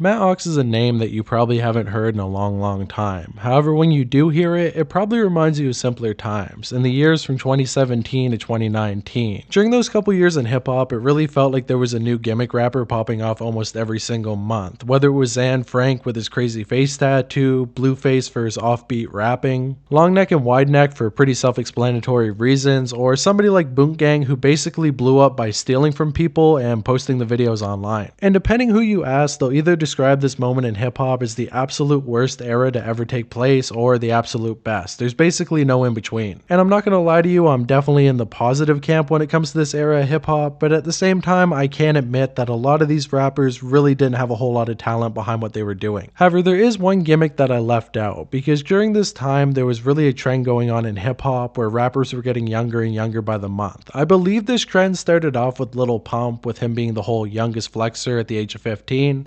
Matt Ox is a name that you probably haven't heard in a long time. However, when you do hear it, it probably reminds you of simpler times, in the years from 2017 to 2019. During those couple years in hip-hop, it really felt like there was a new gimmick rapper popping off almost every single month, whether it was Zan Frank with his crazy face tattoo, Blueface for his offbeat rapping, Long Neck and Wide Neck for pretty self-explanatory reasons, or somebody like Boonk Gang who basically blew up by stealing from people and posting the videos online. And depending who you ask, they'll either describe this moment in hip-hop as the absolute worst era to ever take place or the absolute best. There's basically no in between. And I'm not gonna lie to you, I'm definitely in the positive camp when it comes to this era of hip-hop, but at the same time, I can admit that a lot of these rappers really didn't have a whole lot of talent behind what they were doing. However, there is one gimmick that I left out, because during this time, there was really a trend going on in hip-hop where rappers were getting younger and younger by the month. I believe this trend started off with Lil Pump, with him being the whole youngest flexer at the age of 15.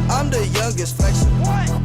I'm the youngest flexer.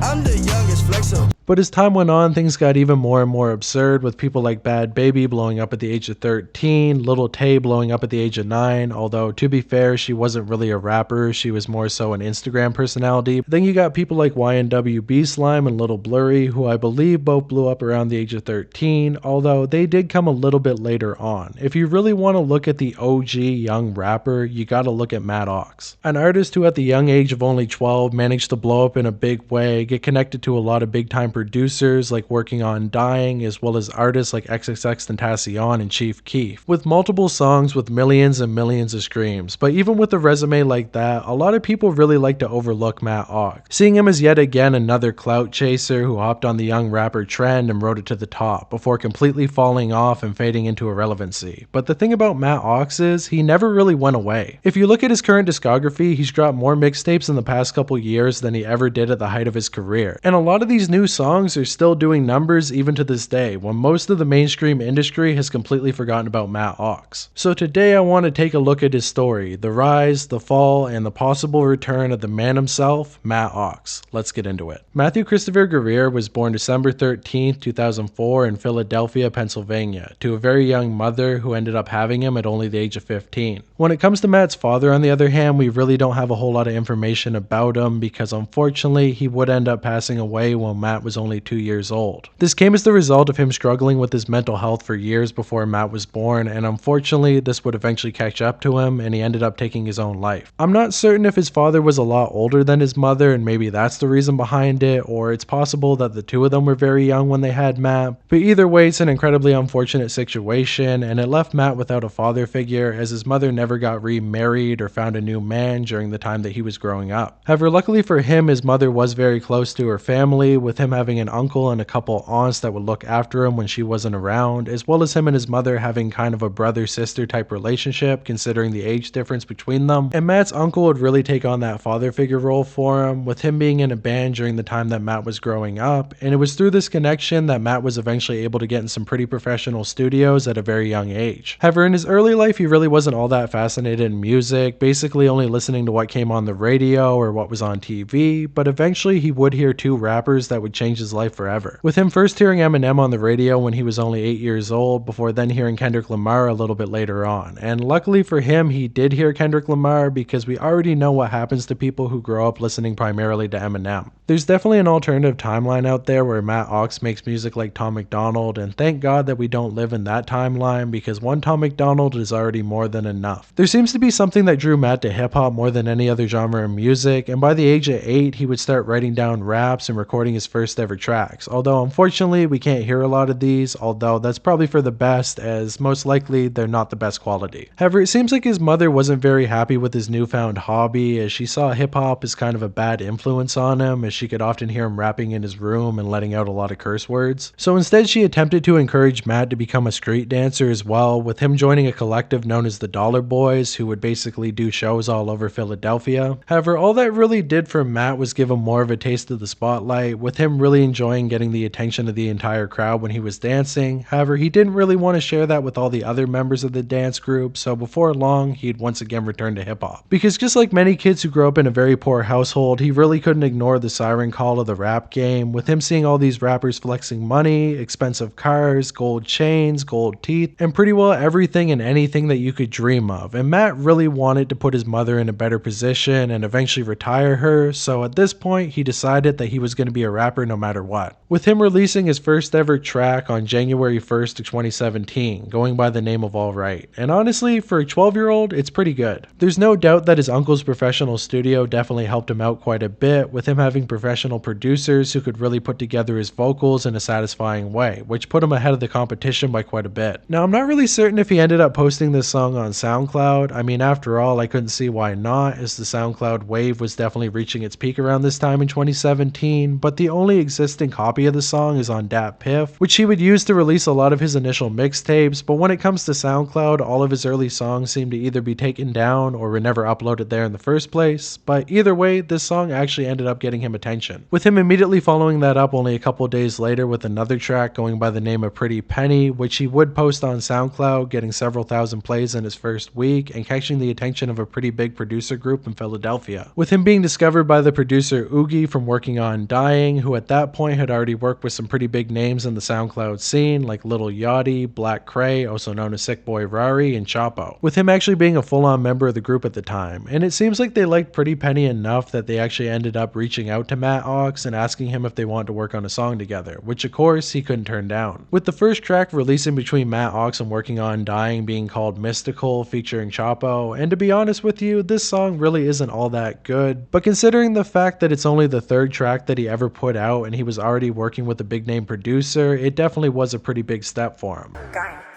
I'm the youngest flexer. But as time went on, things got even more and more absurd, with people like Bad Baby blowing up at the age of 13, Lil Tay blowing up at the age of 9, although to be fair, she wasn't really a rapper, she was more so an Instagram personality. Then you got people like YNWB Slime and Lil Blurry, who I believe both blew up around the age of 13, although they did come a little bit later on. If you really want to look at the OG young rapper, you gotta look at Matt Ox, an artist who at the young age of only 12 managed to blow up in a big way, get connected to a lot of big time producers like Working on Dying, as well as artists like XXXTentacion and Chief Keef, with multiple songs with millions and millions of streams. But even with a resume like that, a lot of people really like to overlook Matt Ox, seeing him as yet again another clout chaser who hopped on the young rapper trend and rode it to the top, before completely falling off and fading into irrelevancy. But the thing about Matt Ox is, he never really went away. If you look at his current discography, he's dropped more mixtapes in the past couple years than he ever did at the height of his career. And a lot of these new songs are still doing numbers even to this day, when most of the mainstream industry has completely forgotten about Matt Ox. So today I want to take a look at his story, the rise, the fall, and the possible return of the man himself, Matt Ox. Let's get into it. Matthew Christopher Guerrier was born December 13th, 2004 in Philadelphia, Pennsylvania, to a very young mother who ended up having him at only the age of 15. When it comes to Matt's father, on the other hand, we really don't have a whole lot of information about him, because unfortunately he would end up passing away when Matt was only 2 years old. This came as the result of him struggling with his mental health for years before Matt was born, and unfortunately this would eventually catch up to him and he ended up taking his own life. I'm not certain if his father was a lot older than his mother and maybe that's the reason behind it, or it's possible that the two of them were very young when they had Matt, but either way it's an incredibly unfortunate situation, and it left Matt without a father figure, as his mother never got remarried or found a new man during the time that he was growing up. However, luckily for him, his mother was very close to her family, with him having an uncle and a couple aunts that would look after him when she wasn't around, as well as him and his mother having kind of a brother-sister type relationship considering the age difference between them. And Matt's uncle would really take on that father figure role for him, with him being in a band during the time that Matt was growing up, and it was through this connection that Matt was eventually able to get in some pretty professional studios at a very young age. However, in his early life he really wasn't all that fascinated in music, basically only listening to what came on the radio or what was on TV, but eventually he would hear two rappers that would change his life forever. With him first hearing Eminem on the radio when he was only 8 years old, before then hearing Kendrick Lamar a little bit later on. And luckily for him, he did hear Kendrick Lamar, because we already know what happens to people who grow up listening primarily to Eminem. There's definitely an alternative timeline out there where Matt Ox makes music like Tom MacDonald, and thank God that we don't live in that timeline, because one Tom MacDonald is already more than enough. There seems to be something that drew Matt to hip-hop more than any other genre of music, and by the age of 8 he would start writing down raps and recording his first ever tracks, although unfortunately we can't hear a lot of these, although that's probably for the best, as most likely they're not the best quality. However, it seems like his mother wasn't very happy with his newfound hobby, as she saw hip-hop as kind of a bad influence on him, as she could often hear him rapping in his room and letting out a lot of curse words. So instead she attempted to encourage Matt to become a street dancer as well, with him joining a collective known as the Dollar Boys, who would basically do shows all over Philadelphia. However, all that really did for Matt was give him more of a taste of the spotlight, with him really enjoying getting the attention of the entire crowd when he was dancing. However, he didn't really want to share that with all the other members of the dance group, so before long he'd once again return to hip-hop. Because just like many kids who grow up in a very poor household, he really couldn't ignore the siren call of the rap game, with him seeing all these rappers flexing money, expensive cars, gold chains, gold teeth, and pretty well everything and anything that you could dream of. And Matt really wanted to put his mother in a better position and eventually retire her, so at this point he decided that he was going to be a rapper no matter what. With him releasing his first ever track on January 1st of 2017, going by the name of Alright. And honestly, for a 12-year-old, it's pretty good. There's no doubt that his uncle's professional studio definitely helped him out quite a bit, with him having professional producers who could really put together his vocals in a satisfying way, which put him ahead of the competition by quite a bit. Now, I'm not really certain if he ended up posting this song on SoundCloud. I mean, after all, I couldn't see why not, as the SoundCloud wave was definitely reaching its peak around this time in 2017, but the only existing copy of the song is on Dat Piff, which he would use to release a lot of his initial mixtapes, but when it comes to SoundCloud, all of his early songs seem to either be taken down or were never uploaded there in the first place. But either way, this song actually ended up getting him attention, with him immediately following that up only a couple days later with another track going by the name of Pretty Penny, which he would post on SoundCloud, getting several thousand plays in his first week and catching the attention of a pretty big producer group in Philadelphia, with him being discovered by the producer Oogie from working on Dying, who at that point had already worked with some pretty big names in the SoundCloud scene like Lil Yachty, Black Cray, also known as Sick Boy Rari, and Chapo, with him actually being a full-on member of the group at the time. And it seems like they liked Pretty Penny enough that they actually ended up reaching out to Matt Ox and asking him if they wanted to work on a song together, which of course he couldn't turn down. With the first track releasing between Matt Ox and working on Dying being called Mystical, featuring Chapo, and to be honest with you, this song really isn't all that good, but considering the fact that it's only the third track that he ever put out and he was already working with a big name producer, it definitely was a pretty big step for him.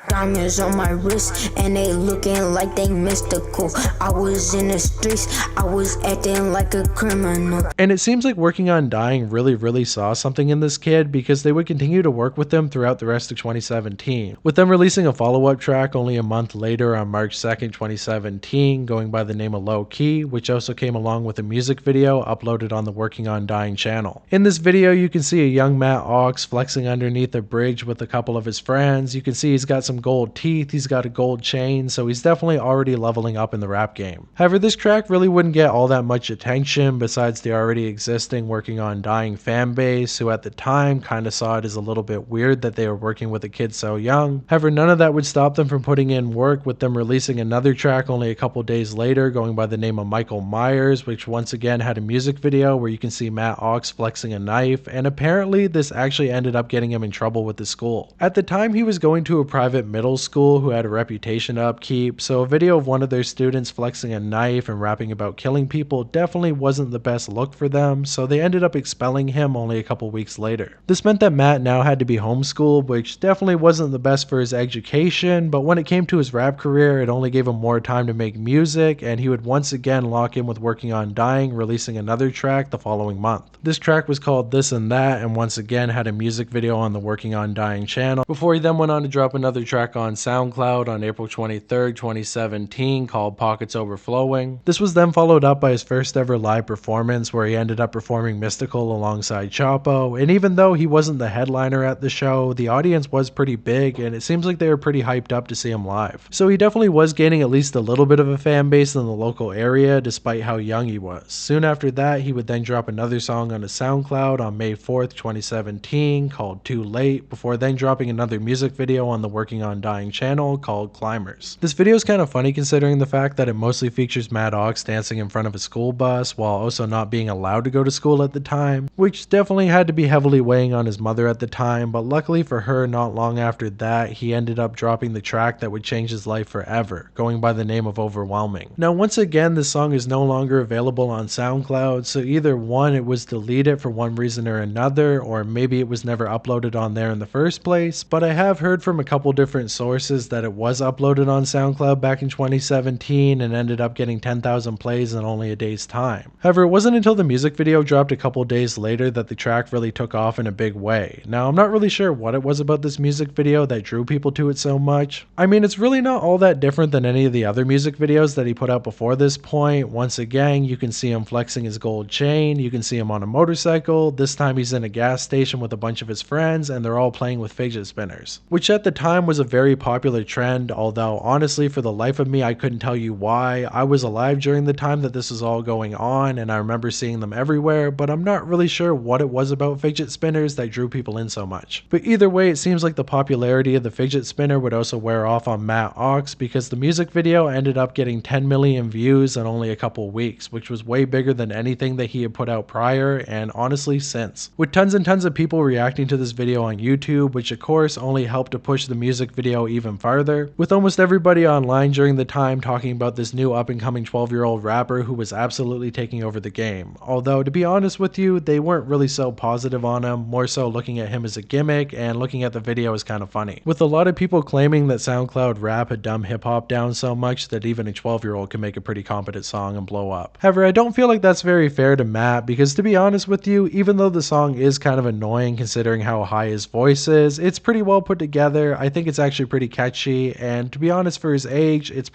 Diamonds on my wrist and they looking like they mystical. I was in the streets, I was acting like a criminal. And it seems like working on Dying really saw something in this kid, because they would continue to work with him throughout the rest of 2017, with them releasing a follow-up track only a month later on March 2nd, 2017, going by the name of Low Key, which also came along with a music video uploaded on the Working on Dying channel. In this video, you can see a young Matt Ox flexing underneath a bridge with a couple of his friends. You can see he's got some gold teeth, he's got a gold chain, so he's definitely already leveling up in the rap game. However, this track really wouldn't get all that much attention besides the already existing Working on Dying fan base, who at the time kind of saw it as a little bit weird that they were working with a kid so young. However, none of that would stop them from putting in work, with them releasing another track only a couple days later going by the name of Michael Myers, which once again had a music video where you can see Matt Ox flexing a knife, and apparently this actually ended up getting him in trouble with the school. At the time, he was going to a private middle school who had a reputation to upkeep, so a video of one of their students flexing a knife and rapping about killing people definitely wasn't the best look for them, so they ended up expelling him only a couple weeks later. This meant that Matt now had to be homeschooled, which definitely wasn't the best for his education, but when it came to his rap career, it only gave him more time to make music, and he would once again lock in with Working on Dying, releasing another track the following month. This track was called This and That, and once again had a music video on the Working on Dying channel, before he then went on to drop another track on SoundCloud on April 23rd, 2017 called Pockets Overflowing. This was then followed up by his first ever live performance where he ended up performing Mystical alongside Chapo, and even though he wasn't the headliner at the show, the audience was pretty big and it seems like they were pretty hyped up to see him live. So he definitely was gaining at least a little bit of a fan base in the local area despite how young he was. Soon after that, he would then drop another song on his SoundCloud on May 4th, 2017 called Too Late, before then dropping another music video on the Working on Dying channel called Climbers. This video is kind of funny considering the fact that it mostly features Matt Ox dancing in front of a school bus while also not being allowed to go to school at the time, which definitely had to be heavily weighing on his mother at the time, but luckily for her, not long after that, he ended up dropping the track that would change his life forever, going by the name of Overwhelming. Now once again, this song is no longer available on SoundCloud, so either one, it was deleted for one reason or another, or maybe it was never uploaded on there in the first place, but I have heard from a couple different sources that it was uploaded on SoundCloud back in 2017 and ended up getting 10,000 plays in only a day's time. However, it wasn't until the music video dropped a couple days later that the track really took off in a big way. Now, I'm not really sure what it was about this music video that drew people to it so much. I mean, it's really not all that different than any of the other music videos that he put out before this point. Once again, you can see him flexing his gold chain, you can see him on a motorcycle, this time he's in a gas station with a bunch of his friends and they're all playing with fidget spinners, which at the time was was a very popular trend, although honestly for the life of me I couldn't tell you why. I was alive during the time that this was all going on and I remember seeing them everywhere, but I'm not really sure what it was about fidget spinners that drew people in so much. But either way, it seems like the popularity of the fidget spinner would also wear off on Matt Ox, because the music video ended up getting 10 million views in only a couple weeks, which was way bigger than anything that he had put out prior and honestly since. With tons and tons of people reacting to this video on YouTube, which of course only helped to push the music video even farther, with almost everybody online during the time talking about this new up and coming 12-year-old rapper who was absolutely taking over the game. Although to be honest with you, they weren't really so positive on him, more so looking at him as a gimmick and looking at the video as kind of funny. With a lot of people claiming that SoundCloud rap had dumbed hip hop down so much that even a 12-year-old can make a pretty competent song and blow up. However, I don't feel like that's very fair to Matt, because to be honest with you, even though the song is kind of annoying considering how high his voice is, it's pretty well put together. I think it's actually pretty catchy, and to be honest, for his age, it's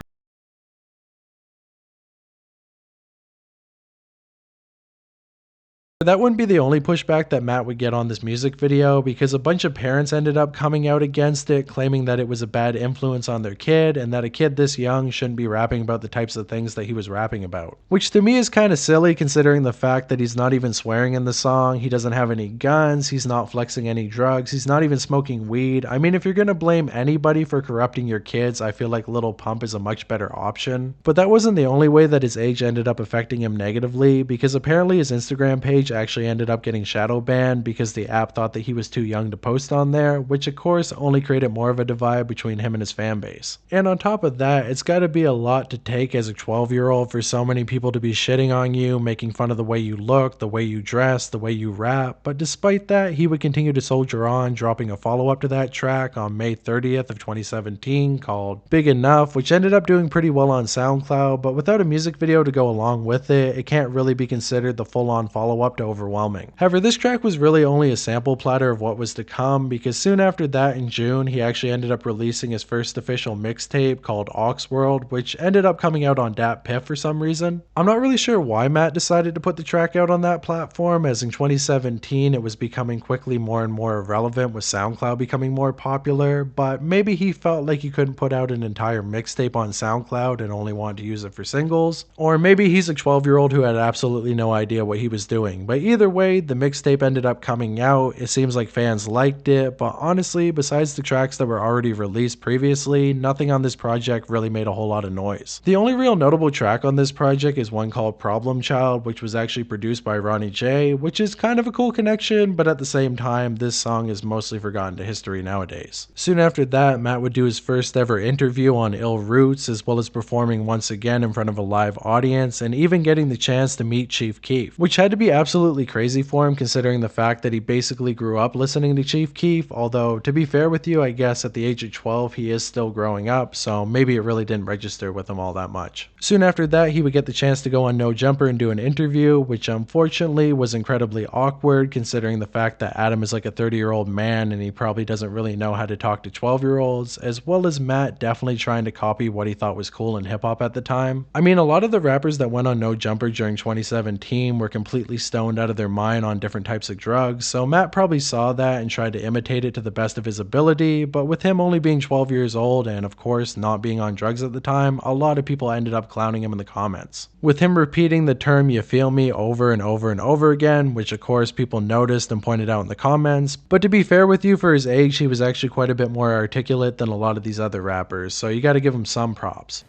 that wouldn't be the only pushback that Matt would get on this music video, because a bunch of parents ended up coming out against it, claiming that it was a bad influence on their kid and that a kid this young shouldn't be rapping about the types of things that he was rapping about. Which to me is kind of silly considering the fact that he's not even swearing in the song, he doesn't have any guns, he's not flexing any drugs, he's not even smoking weed. I mean, if you're gonna blame anybody for corrupting your kids, I feel like Lil Pump is a much better option. But that wasn't the only way that his age ended up affecting him negatively, because apparently his Instagram page actually ended up getting shadow banned because the app thought that he was too young to post on there, which of course only created more of a divide between him and his fan base. And on top of that, it's gotta be a lot to take as a 12-year-old for so many people to be shitting on you, making fun of the way you look, the way you dress, the way you rap, but despite that, he would continue to soldier on, dropping a follow-up to that track on May 30th of 2017 called Big Enough, which ended up doing pretty well on SoundCloud, but without a music video to go along with it, it can't really be considered the full-on follow-up to Overwhelming. However, this track was really only a sample platter of what was to come, because soon after that in June, he actually ended up releasing his first official mixtape called Oxworld, which ended up coming out on Dat Piff for some reason. I'm not really sure why Matt decided to put the track out on that platform, as in 2017 it was becoming quickly more and more irrelevant with SoundCloud becoming more popular, but maybe he felt like he couldn't put out an entire mixtape on SoundCloud and only wanted to use it for singles, or maybe he's a 12-year-old who had absolutely no idea what he was doing. But either way, the mixtape ended up coming out. It seems like fans liked it, but honestly, besides the tracks that were already released previously, nothing on this project really made a whole lot of noise. The only real notable track on this project is one called Problem Child, which was actually produced by Ronnie J, which is kind of a cool connection, but at the same time, this song is mostly forgotten to history nowadays. Soon after that, Matt would do his first ever interview on Ill Roots, as well as performing once again in front of a live audience, and even getting the chance to meet Chief Keef, which had to be absolutely crazy for him considering the fact that he basically grew up listening to Chief Keef, although to be fair with you, I guess at the age of 12 he is still growing up, so maybe it really didn't register with him all that much. Soon after that, he would get the chance to go on No Jumper and do an interview, which unfortunately was incredibly awkward considering the fact that Adam is like a 30-year-old man and he probably doesn't really know how to talk to 12-year-olds, as well as Matt definitely trying to copy what he thought was cool in hip-hop at the time. I mean, a lot of the rappers that went on No Jumper during 2017 were completely stoned out of their mind on different types of drugs, so Matt probably saw that and tried to imitate it to the best of his ability, but with him only being 12 years old and of course not being on drugs at the time, a lot of people ended up clowning him in the comments, with him repeating the term "you feel me" over and over and over again, which of course people noticed and pointed out in the comments. But to be fair with you, for his age he was actually quite a bit more articulate than a lot of these other rappers, so you gotta give him some props.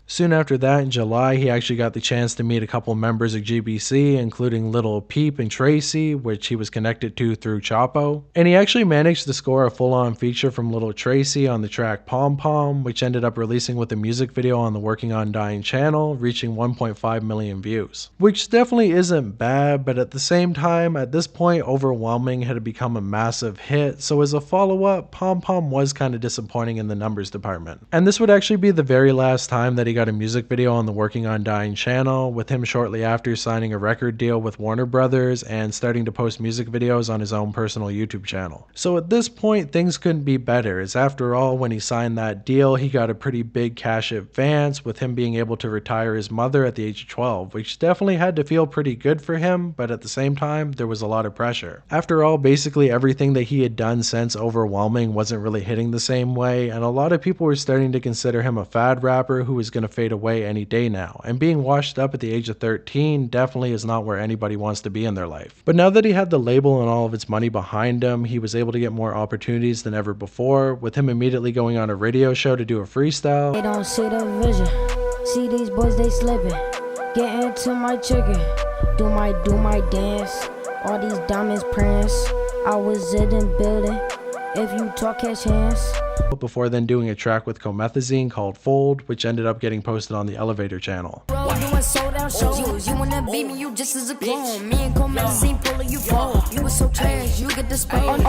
Soon after that, in July, he actually got the chance to meet a couple members of GBC, including Lil Peep and Tracy, which he was connected to through Chapo. And he actually managed to score a full-on feature from Lil Tracy on the track Pom Pom, which ended up releasing with a music video on the Working on Dying channel, reaching 1.5 million views. Which definitely isn't bad, but at the same time, at this point, Overwhelming had become a massive hit, so as a follow-up, Pom Pom was kind of disappointing in the numbers department. And this would actually be the very last time that he got a music video on the Working on Dying channel, with him shortly after signing a record deal with Warner Brothers and starting to post music videos on his own personal YouTube channel. So at this point, things couldn't be better, as after all, when he signed that deal, he got a pretty big cash advance, with him being able to retire his mother at the age of 12, which definitely had to feel pretty good for him, but at the same time, there was a lot of pressure. After all, basically everything that he had done since Overwhelming wasn't really hitting the same way, and a lot of people were starting to consider him a fad rapper who was going to fade away any day now, and being washed up at the age of 13 definitely is not where anybody wants to be in their life. But now that he had the label and all of its money behind him, he was able to get more opportunities than ever before, with him immediately going on a radio show to do a freestyle. They don't see the vision, see these boys they slipping, get into my chicken, do my dance, all these diamonds prance, I was in the building, if you talk catch hands. Before then doing a track with Comethazine called Fold, which ended up getting posted on the Elevator channel.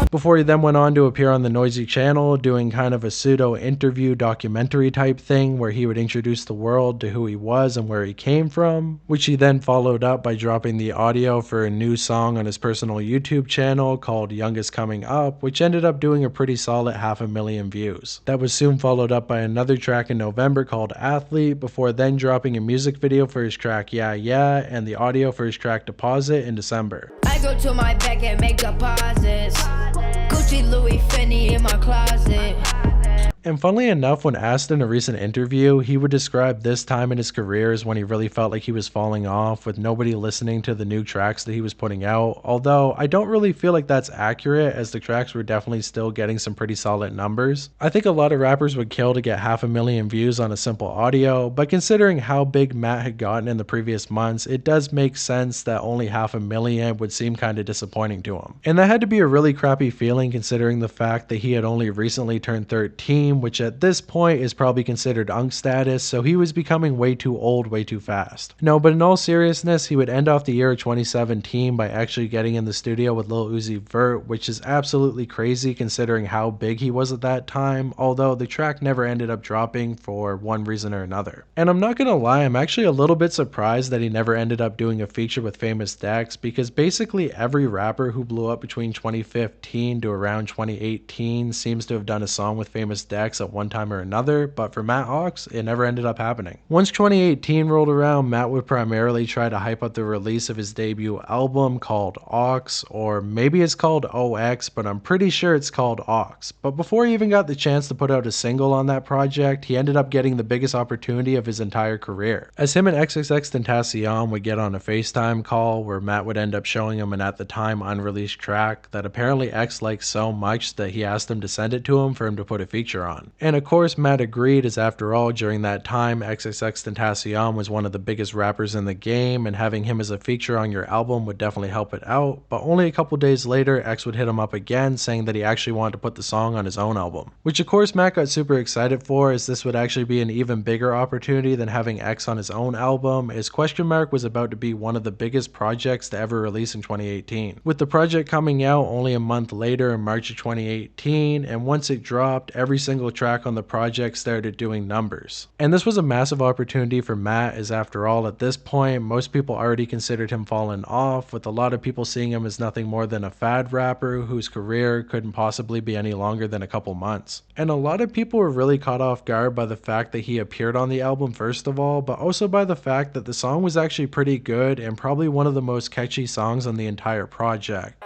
Before he then went on to appear on the Noisy channel, doing kind of a pseudo interview documentary type thing where he would introduce the world to who he was and where he came from, which he then followed up by dropping the audio for a new song on his personal YouTube channel called Youngest Coming Up, which ended up doing a pretty solid 500,000 views. That was soon followed up by another track in November called Athlete, before then dropping a music video for his track Yeah Yeah and the audio for his track Deposit in December. I go to my bank and make deposits, Gucci, Louis, Fendi in my closet. And funnily enough, when asked in a recent interview, he would describe this time in his career as when he really felt like he was falling off, with nobody listening to the new tracks that he was putting out, although I don't really feel like that's accurate, as the tracks were definitely still getting some pretty solid numbers. I think a lot of rappers would kill to get 500,000 views on a simple audio, but considering how big Matt had gotten in the previous months, it does make sense that only 500,000 would seem kind of disappointing to him. And that had to be a really crappy feeling considering the fact that he had only recently turned 13, which at this point is probably considered unk status, so he was becoming way too old way too fast. No, but in all seriousness, he would end off the year of 2017 by actually getting in the studio with Lil Uzi Vert, which is absolutely crazy considering how big he was at that time, although the track never ended up dropping for one reason or another. And I'm not gonna lie, I'm actually a little bit surprised that he never ended up doing a feature with Famous Dex, because basically every rapper who blew up between 2015 to around 2018 seems to have done a song with Famous Dex at one time or another, but for Matt Ox, it never ended up happening. Once 2018 rolled around, Matt would primarily try to hype up the release of his debut album called Ox, or maybe it's called OX, but I'm pretty sure it's called Ox. But before he even got the chance to put out a single on that project, he ended up getting the biggest opportunity of his entire career, as him and XXXTentacion would get on a FaceTime call where Matt would end up showing him an at the time unreleased track that apparently X liked so much that he asked him to send it to him for him to put a feature on. And of course Matt agreed, as after all, during that time XXXTentacion was one of the biggest rappers in the game, and having him as a feature on your album would definitely help it out. But only a couple days later, X would hit him up again saying that he actually wanted to put the song on his own album, which of course Matt got super excited for, as this would actually be an even bigger opportunity than having X on his own album, as Question Mark was about to be one of the biggest projects to ever release in 2018, with the project coming out only a month later in March of 2018, and once it dropped, every single track on the project started doing numbers. And this was a massive opportunity for Matt, as after all, at this point, most people already considered him fallen off, with a lot of people seeing him as nothing more than a fad rapper whose career couldn't possibly be any longer than a couple months. And a lot of people were really caught off guard by the fact that he appeared on the album first of all, but also by the fact that the song was actually pretty good and probably one of the most catchy songs on the entire project.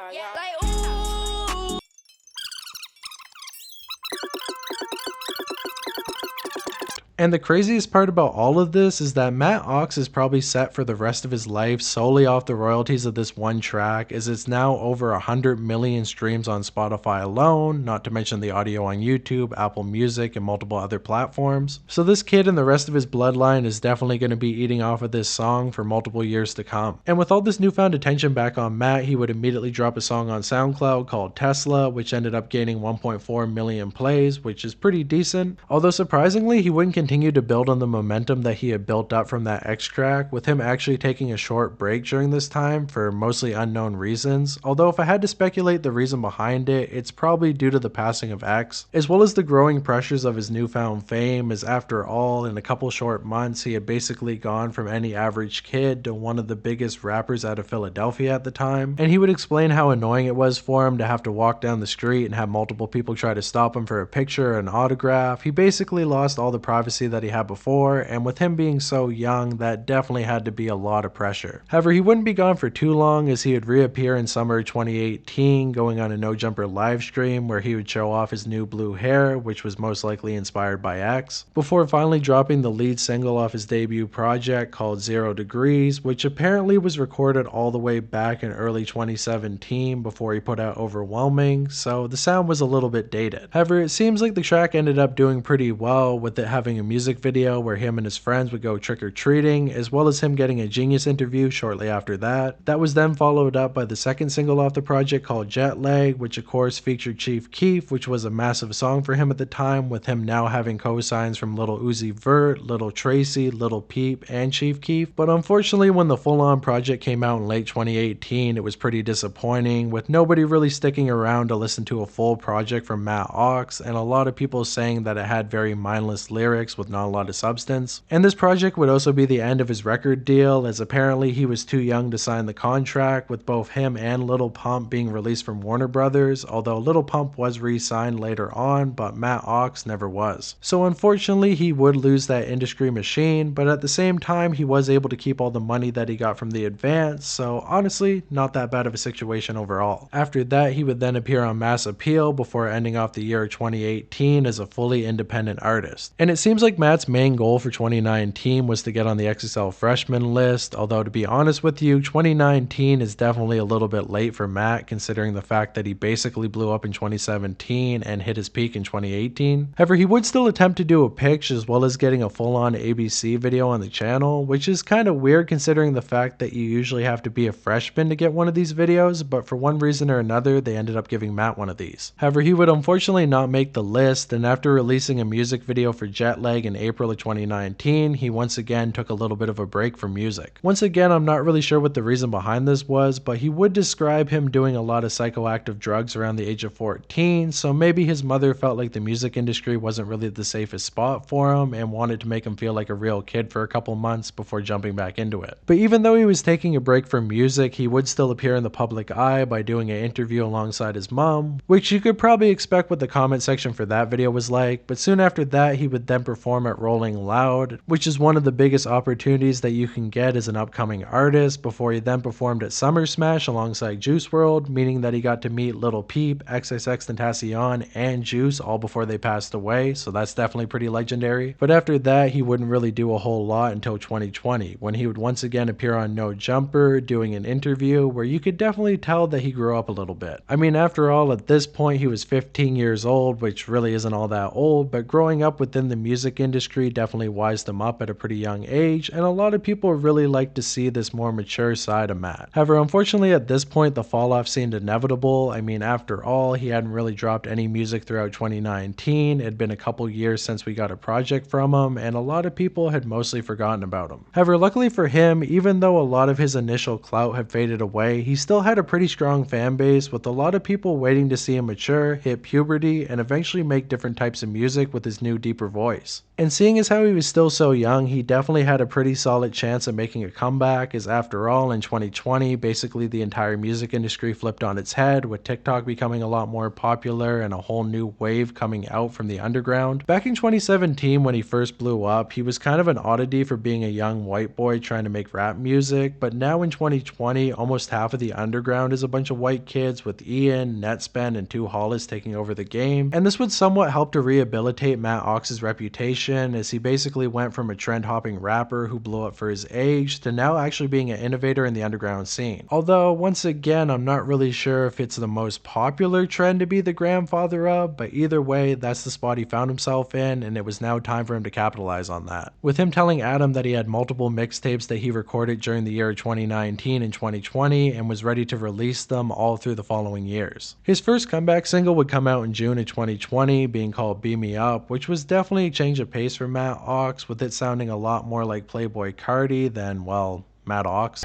And the craziest part about all of this is that Matt Ox is probably set for the rest of his life solely off the royalties of this one track, as it's now over 100 million streams on Spotify alone, not to mention the audio on YouTube, Apple Music, and multiple other platforms. So this kid and the rest of his bloodline is definitely going to be eating off of this song for multiple years to come. And with all this newfound attention back on Matt, he would immediately drop a song on SoundCloud called Tesla, which ended up gaining 1.4 million plays, which is pretty decent. Although surprisingly, he wouldn't continued to build on the momentum that he had built up from that X track, with him actually taking a short break during this time for mostly unknown reasons, although if I had to speculate the reason behind it, it's probably due to the passing of X, as well as the growing pressures of his newfound fame, as after all, in a couple short months, he had basically gone from any average kid to one of the biggest rappers out of Philadelphia at the time, and he would explain how annoying it was for him to have to walk down the street and have multiple people try to stop him for a picture or an autograph. He basically lost all the privacy that he had before, and with him being so young, that definitely had to be a lot of pressure. However, he wouldn't be gone for too long, as he would reappear in summer 2018, going on a No Jumper live stream where he would show off his new blue hair, which was most likely inspired by X, before finally dropping the lead single off his debut project called 0 Degrees, which apparently was recorded all the way back in early 2017 before he put out Overwhelming, so the sound was a little bit dated. However, it seems like the track ended up doing pretty well, with it having a music video where him and his friends would go trick-or-treating, as well as him getting a Genius interview shortly after that. That was then followed up by the second single off the project called Jet Lag, which of course featured Chief Keef, which was a massive song for him at the time, with him now having co-signs from Lil Uzi Vert, Lil Tracy, Lil Peep, and Chief Keef. But unfortunately, when the full-on project came out in late 2018, it was pretty disappointing, with nobody really sticking around to listen to a full project from Matt Ox, and a lot of people saying that it had very mindless lyrics with not a lot of substance. And this project would also be the end of his record deal, as apparently he was too young to sign the contract, with both him and Lil Pump being released from Warner Brothers, although Lil Pump was re-signed later on, but Matt Ox never was. So unfortunately, he would lose that industry machine, but at the same time, he was able to keep all the money that he got from the advance, so honestly, not that bad of a situation overall. After that, he would then appear on Mass Appeal before ending off the year 2018 as a fully independent artist. And it seems like Matt's main goal for 2019 was to get on the XXL freshman list, although to be honest with you, 2019 is definitely a little bit late for Matt, considering the fact that he basically blew up in 2017 and hit his peak in 2018. However, he would still attempt to do a pitch as well as getting a full-on ABC video on the channel, which is kind of weird considering the fact that you usually have to be a freshman to get one of these videos, but for one reason or another, they ended up giving Matt one of these. However, he would unfortunately not make the list, and after releasing a music video for Jet Lag in April of 2019, he once again took a little bit of a break from music. Once again, I'm not really sure what the reason behind this was, but he would describe him doing a lot of psychoactive drugs around the age of 14, so maybe his mother felt like the music industry wasn't really the safest spot for him and wanted to make him feel like a real kid for a couple months before jumping back into it. But even though he was taking a break from music, he would still appear in the public eye by doing an interview alongside his mom, which you could probably expect what the comment section for that video was like, but soon after that he would then perform at Rolling Loud, which is one of the biggest opportunities that you can get as an upcoming artist, before he then performed at Summer Smash alongside Juice WRLD, meaning that he got to meet Lil Peep, XXXTentacion, and Juice all before they passed away, so that's definitely pretty legendary. But after that, he wouldn't really do a whole lot until 2020, when he would once again appear on No Jumper doing an interview where you could definitely tell that he grew up a little bit. I mean, after all, at this point he was 15 years old, which really isn't all that old, but growing up within the music industry definitely wised him up at a pretty young age, and a lot of people really like to see this more mature side of Matt. However, unfortunately at this point the fall off seemed inevitable. I mean, after all, he hadn't really dropped any music throughout 2019, it had been a couple years since we got a project from him, and a lot of people had mostly forgotten about him. However, luckily for him, even though a lot of his initial clout had faded away, he still had a pretty strong fan base, with a lot of people waiting to see him mature, hit puberty, and eventually make different types of music with his new deeper voice. And seeing as how he was still so young, he definitely had a pretty solid chance of making a comeback, as after all, in 2020, basically the entire music industry flipped on its head, with TikTok becoming a lot more popular and a whole new wave coming out from the underground. Back in 2017, when he first blew up, he was kind of an oddity for being a young white boy trying to make rap music, but now in 2020, almost half of the underground is a bunch of white kids, with Ian, Netspend, and 2 Hollis taking over the game, and this would somewhat help to rehabilitate Matt Ox's reputation, as he basically went from a trend-hopping rapper who blew up for his age to now actually being an innovator in the underground scene. Although, once again, I'm not really sure if it's the most popular trend to be the grandfather of, but either way, that's the spot he found himself in, and it was now time for him to capitalize on that. With him telling Adam that he had multiple mixtapes that he recorded during the year 2019 and 2020 and was ready to release them all through the following years. His first comeback single would come out in June of 2020, being called Beam Me Up, which was definitely a change change of pace for Matt Ox, with it sounding a lot more like Playboy Cardi than, well, Matt Ox.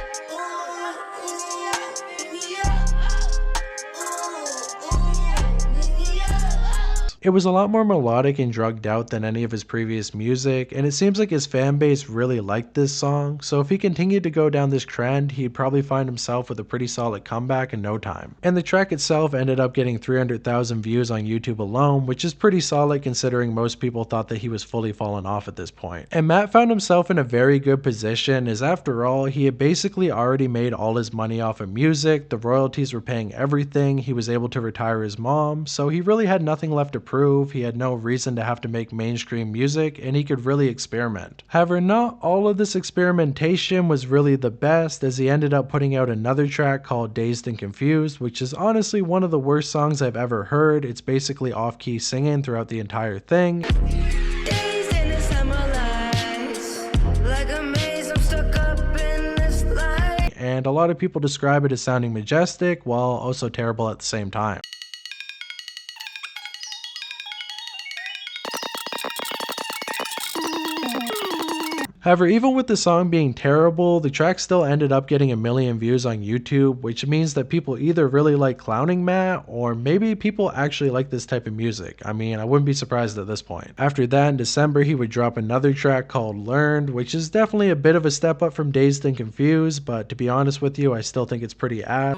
It was a lot more melodic and drugged out than any of his previous music, and it seems like his fan base really liked this song, so if he continued to go down this trend, he'd probably find himself with a pretty solid comeback in no time. And the track itself ended up getting 300,000 views on YouTube alone, which is pretty solid considering most people thought that he was fully fallen off at this point. And Matt found himself in a very good position, as after all, he had basically already made all his money off of music, the royalties were paying everything, he was able to retire his mom, so he really had nothing left to prove, he had no reason to have to make mainstream music, and he could really experiment. However, not all of this experimentation was really the best, as he ended up putting out another track called Dazed and Confused, which is honestly one of the worst songs I've ever heard. It's basically off-key singing throughout the entire thing. And a lot of people describe it as sounding majestic, while also terrible at the same time. However, even with the song being terrible, the track still ended up getting 1 million views on YouTube, which means that people either really like clowning Matt, or maybe people actually like this type of music. I mean, I wouldn't be surprised at this point. After that, in December, he would drop another track called Learned, which is definitely a bit of a step up from Dazed and Confused, but to be honest with you, I still think it's pretty ass.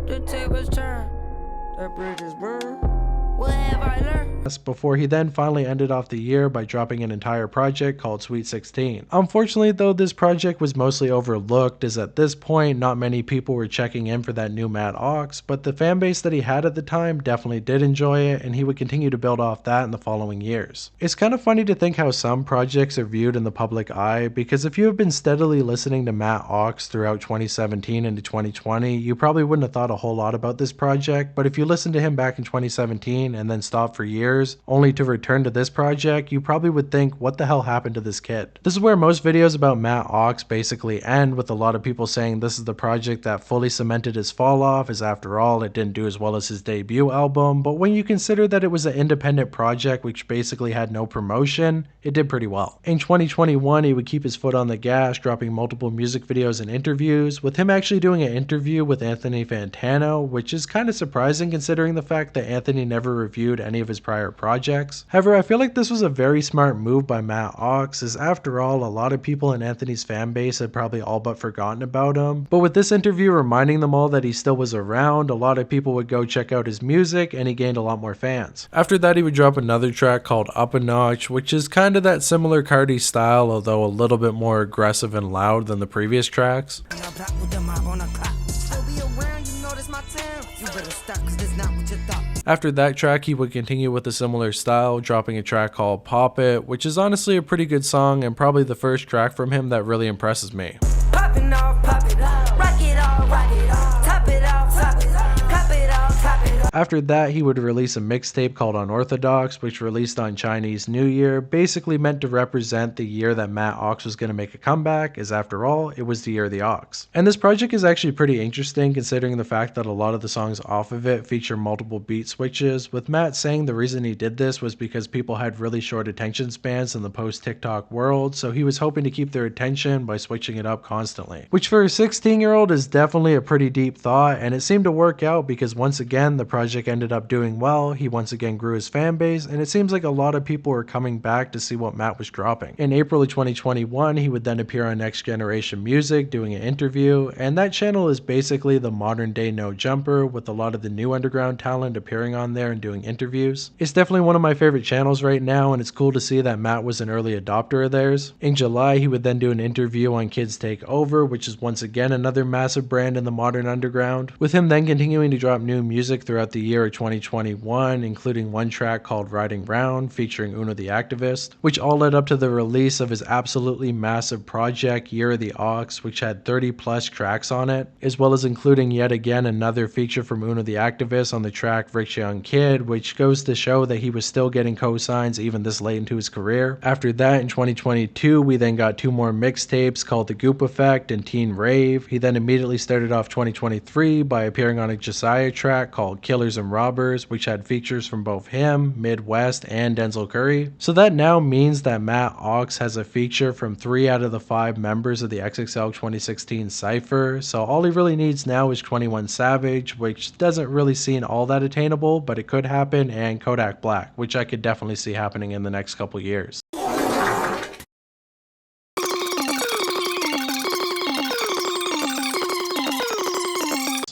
The tables turn, the bridges burn. What have I learned? Before he then finally ended off the year by dropping an entire project called Sweet 16. Unfortunately though, this project was mostly overlooked, as at this point not many people were checking in for that new Matt Ox, but the fan base that he had at the time definitely did enjoy it, and he would continue to build off that in the following years. It's kind of funny to think how some projects are viewed in the public eye, because if you have been steadily listening to Matt Ox throughout 2017 into 2020, you probably wouldn't have thought a whole lot about this project, but if you listened to him back in 2017 and then stopped for years only to return to this project, you probably would think, what the hell happened to this kid? This is where most videos about Matt Ox basically end, with a lot of people saying this is the project that fully cemented his fall off, as after all it didn't do as well as his debut album, but when you consider that it was an independent project which basically had no promotion, it did pretty well. In 2021 he would keep his foot on the gas, dropping multiple music videos and interviews, with him actually doing an interview with Anthony Fantano, which is kind of surprising considering the fact that Anthony never reviewed any of his prior projects. However, I feel like this was a very smart move by Matt Ox, as after all, a lot of people in Anthony's fan base had probably all but forgotten about him. But with this interview reminding them all that he still was around, a lot of people would go check out his music, and he gained a lot more fans. After that, he would drop another track called Up a Notch, which is kind of that similar Cardi style, although a little bit more aggressive and loud than the previous tracks. After that track, he would continue with a similar style, dropping a track called Pop It, which is honestly a pretty good song and probably the first track from him that really impresses me. Popping off, pop it off, rock it off, top it off, top it off, pop it off, top it off. After that, he would release a mixtape called Unorthodox, which released on Chinese New Year, basically meant to represent the year that Matt Ox was going to make a comeback, as after all, it was the year of the Ox. And this project is actually pretty interesting considering the fact that a lot of the songs off of it feature multiple beat switches, with Matt saying the reason he did this was because people had really short attention spans in the post-TikTok world, so he was hoping to keep their attention by switching it up constantly. Which for a 16-year-old is definitely a pretty deep thought, and it seemed to work out because once again the project ended up doing well, he once again grew his fan base, and it seems like a lot of people were coming back to see what Matt was dropping. In April of 2021, he would then appear on Next Generation Music doing an interview, and that channel is basically the modern day No Jumper, with a lot of the new underground talent appearing on there and doing interviews. It's definitely one of my favorite channels right now, and it's cool to see that Matt was an early adopter of theirs. In July, he would then do an interview on Kids Take Over, which is once again another massive brand in the modern underground, with him then continuing to drop new music throughout the year of 2021, including one track called Riding Round featuring Uno the Activist, which all led up to the release of his absolutely massive project Year of the Ox, which had 30 plus tracks on it, as well as including yet again another feature from Uno the Activist on the track Rich Young Kid, which goes to show that he was still getting cosigns even this late into his career. After that, in 2022, we then got two more mixtapes called The Goop Effect and Teen Rave. He then immediately started off 2023 by appearing on a Josiah track called Kill Killers and Robbers, which had features from both him, Midwest, and Denzel Curry. So that now means that Matt Ox has a feature from 3 out of the 5 members of the XXL 2016 Cypher, so all he really needs now is 21 Savage, which doesn't really seem all that attainable, but it could happen, and Kodak Black, which I could definitely see happening in the next couple years.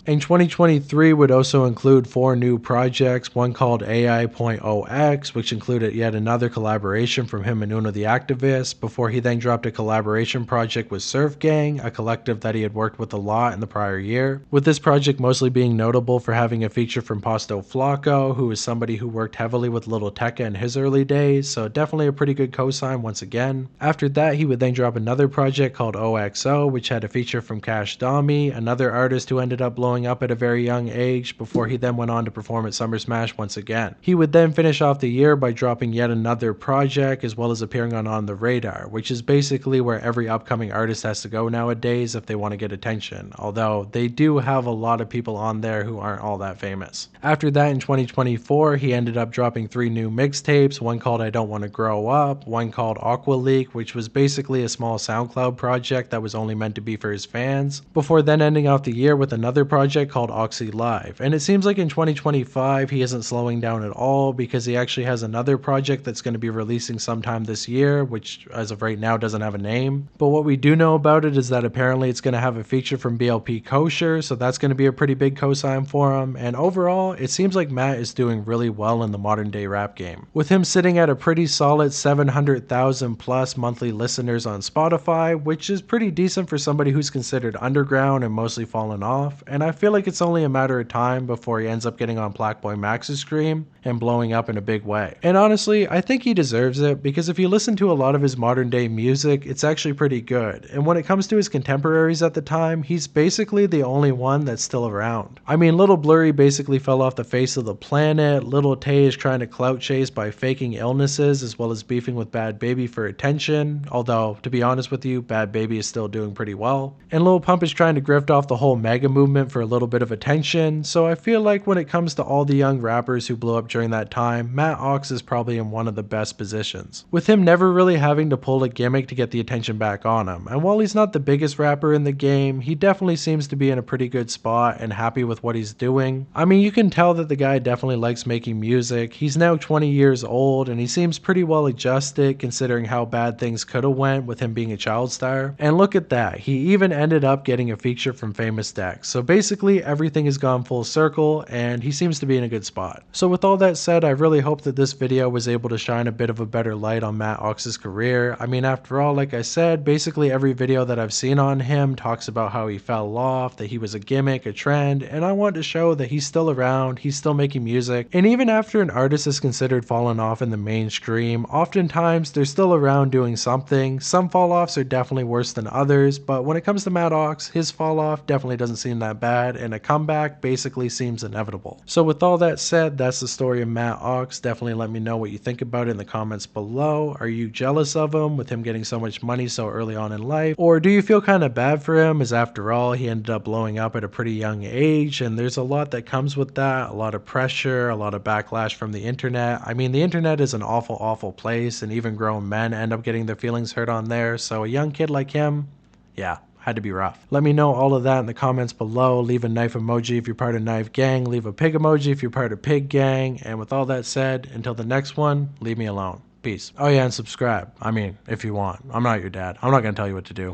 And 2023 would also include 4 new projects, one called AI.0X, which included yet another collaboration from him and Uno the Activist, before he then dropped a collaboration project with Surf Gang, a collective that he had worked with a lot in the prior year, with this project mostly being notable for having a feature from Posto Flacco, who is somebody who worked heavily with Lil Tecca in his early days, so definitely a pretty good cosign once again. After that, he would then drop another project called OXO, which had a feature from Cash Dami, another artist who ended up blowing up at a very young age, before he then went on to perform at Summer Smash once again. He would then finish off the year by dropping yet another project, as well as appearing on The Radar, which is basically where every upcoming artist has to go nowadays if they want to get attention, although they do have a lot of people on there who aren't all that famous. After that, in 2024, he ended up dropping 3 new mixtapes, one called I Don't Want to Grow Up, one called Aqua Leak, which was basically a small SoundCloud project that was only meant to be for his fans, before then ending off the year with another project called Oxy Live. And it seems like in 2025 he isn't slowing down at all, because he actually has another project that's going to be releasing sometime this year, which as of right now doesn't have a name. But what we do know about it is that apparently it's going to have a feature from BLP Kosher, so that's going to be a pretty big cosign for him. And overall, it seems like Matt is doing really well in the modern day rap game, with him sitting at a pretty solid 700,000 plus monthly listeners on Spotify, which is pretty decent for somebody who's considered underground and mostly fallen off. And I feel like it's only a matter of time before he ends up getting on Blackboy Max's screen and blowing up in a big way. And honestly, I think he deserves it, because if you listen to a lot of his modern day music, it's actually pretty good. And when it comes to his contemporaries at the time, he's basically the only one that's still around. I mean, Little Blurry basically fell off the face of the planet, Lil Tay is trying to clout chase by faking illnesses as well as beefing with Bad Baby for attention, although to be honest with you, Bad Baby is still doing pretty well. And Lil Pump is trying to grift off the whole mega movement for a little bit of attention, so I feel like when it comes to all the young rappers who blew up during that time, Matt Ox is probably in one of the best positions, with him never really having to pull a gimmick to get the attention back on him. And while he's not the biggest rapper in the game, he definitely seems to be in a pretty good spot and happy with what he's doing. I mean, you can tell that the guy definitely likes making music. He's now 20 years old and he seems pretty well adjusted considering how bad things could have went with him being a child star. And look at that, he even ended up getting a feature from Famous Dex. So basically everything has gone full circle and he seems to be in a good spot. So with all that said, I really hope that this video was able to shine a bit of a better light on Matt Ox's career. I mean, after all, like I said, basically every video that I've seen on him talks about how he fell off, that he was a gimmick, a trend, and I want to show that he's still around, he's still making music, and even after an artist is considered falling off in the mainstream, oftentimes they're still around doing something. Some fall offs are definitely worse than others, but when it comes to Matt Ox, his fall off definitely doesn't seem that bad, and a comeback basically seems inevitable. So with all that said, that's the story of Matt Ox. Definitely let me know what you think about it in the comments below. Are you jealous of him with him getting so much money so early on in life? Or do you feel kind of bad for him, as after all, he ended up blowing up at a pretty young age, and there's a lot that comes with that, a lot of pressure, a lot of backlash from the internet. I mean, the internet is an awful, awful place, and even grown men end up getting their feelings hurt on there, so a young kid like him, yeah, had to be rough. Let me know all of that in the comments below. Leave a knife emoji if you're part of Knife Gang. Leave a pig emoji if you're part of Pig Gang. And with all that said, until the next one, leave me alone. Peace. Oh yeah, and subscribe. I mean, if you want. I'm not your dad. I'm not going to tell you what to do.